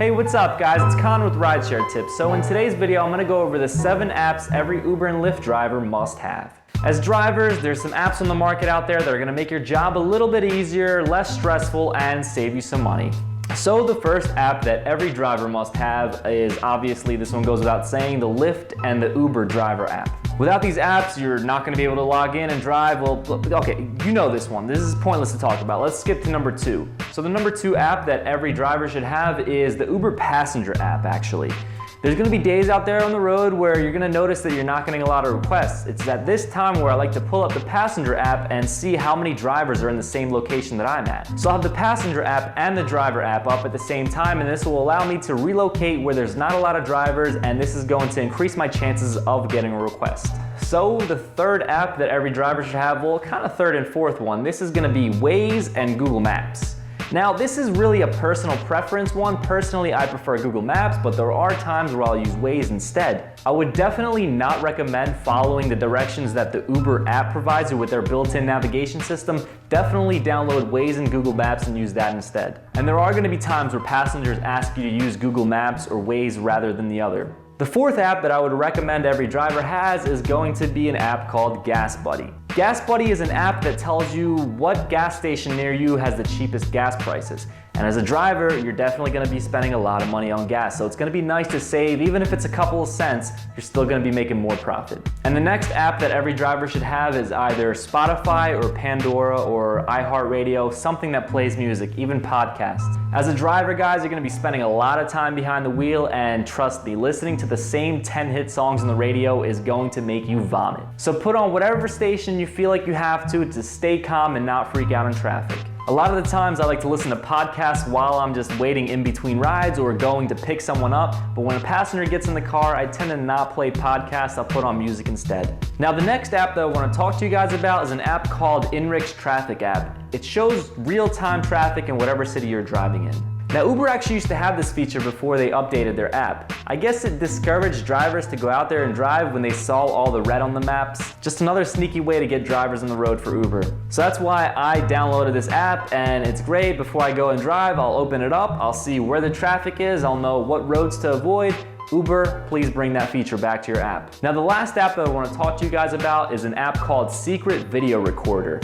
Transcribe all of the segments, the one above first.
Hey, what's up guys? It's Con with RideShare Tips. So in today's video, I'm gonna go over the 7 apps every Uber and Lyft driver must have. As drivers, there's some apps on the market out there that are gonna make your job a little bit easier, less stressful, and save you some money. So the first app that every driver must have is, obviously this one goes without saying, the Lyft and the Uber driver app. Without these apps, you're not gonna be able to log in and drive. Well, okay, you know this one. This is pointless to talk about. Let's skip to number 2. So the number 2 app that every driver should have is the Uber passenger app, actually. There's gonna be days out there on the road where you're gonna notice that you're not getting a lot of requests. It's at this time where I like to pull up the passenger app and see how many drivers are in the same location that I'm at. So I'll have the passenger app and the driver app up at the same time, and this will allow me to relocate where there's not a lot of drivers, and this is going to increase my chances of getting a request. So the third app that every driver should have, well, kind of third and fourth one, this is gonna be Waze and Google Maps. Now, this is really a personal preference one. Personally, I prefer Google Maps, but there are times where I'll use Waze instead. I would definitely not recommend following the directions that the Uber app provides you with their built-in navigation system. Definitely download Waze and Google Maps and use that instead. And there are gonna be times where passengers ask you to use Google Maps or Waze rather than the other. The fourth app that I would recommend every driver has is going to be an app called Gas Buddy. Gas Buddy is an app that tells you what gas station near you has the cheapest gas prices. And as a driver, you're definitely gonna be spending a lot of money on gas, so it's gonna be nice to save. Even if it's a couple of cents, you're still gonna be making more profit. And the next app that every driver should have is either Spotify or Pandora or iHeartRadio, something that plays music, even podcasts. As a driver, guys, you're gonna be spending a lot of time behind the wheel, and trust me, listening to the same 10 hit songs on the radio is going to make you vomit. So put on whatever station you feel like you have to stay calm and not freak out in traffic. A lot of the times I like to listen to podcasts while I'm just waiting in between rides or going to pick someone up, but when a passenger gets in the car, I tend to not play podcasts, I'll put on music instead. Now the next app that I want to talk to you guys about is an app called InRich's Traffic app. It shows real-time traffic in whatever city you're driving in. Now Uber actually used to have this feature before they updated their app. I guess it discouraged drivers to go out there and drive when they saw all the red on the maps. Just another sneaky way to get drivers on the road for Uber. So that's why I downloaded this app, and it's great. Before I go and drive, I'll open it up, I'll see where the traffic is, I'll know what roads to avoid. Uber, please bring that feature back to your app. Now the last app that I want to talk to you guys about is an app called Secret Video Recorder.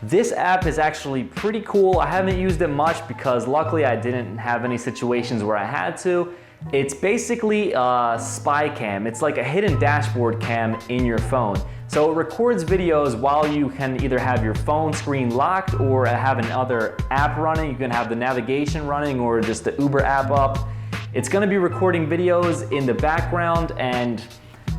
This app is actually pretty cool. I haven't used it much because luckily I didn't have any situations where I had to. It's basically a spy cam. It's like a hidden dashboard cam in your phone. So it records videos while you can either have your phone screen locked or have another app running. You can have the navigation running or just the Uber app up. It's gonna be recording videos in the background, and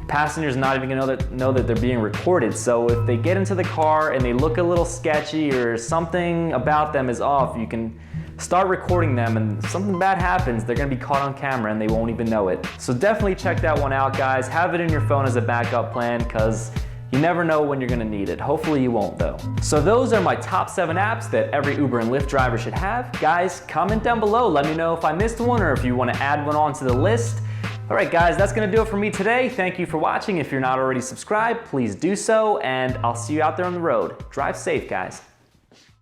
passengers not even gonna know that they're being recorded. So if they get into the car and they look a little sketchy or something about them is off, you can start recording them, and if something bad happens, they're gonna be caught on camera and they won't even know it. So definitely check that one out, guys. Have it in your phone as a backup plan, because you never know when you're gonna need it. Hopefully you won't though. So those are my top 7 apps that every Uber and Lyft driver should have. Guys, comment down below. Let me know if I missed one or if you wanna add one onto the list. All right, guys, that's gonna do it for me today. Thank you for watching. If you're not already subscribed, please do so, and I'll see you out there on the road. Drive safe, guys.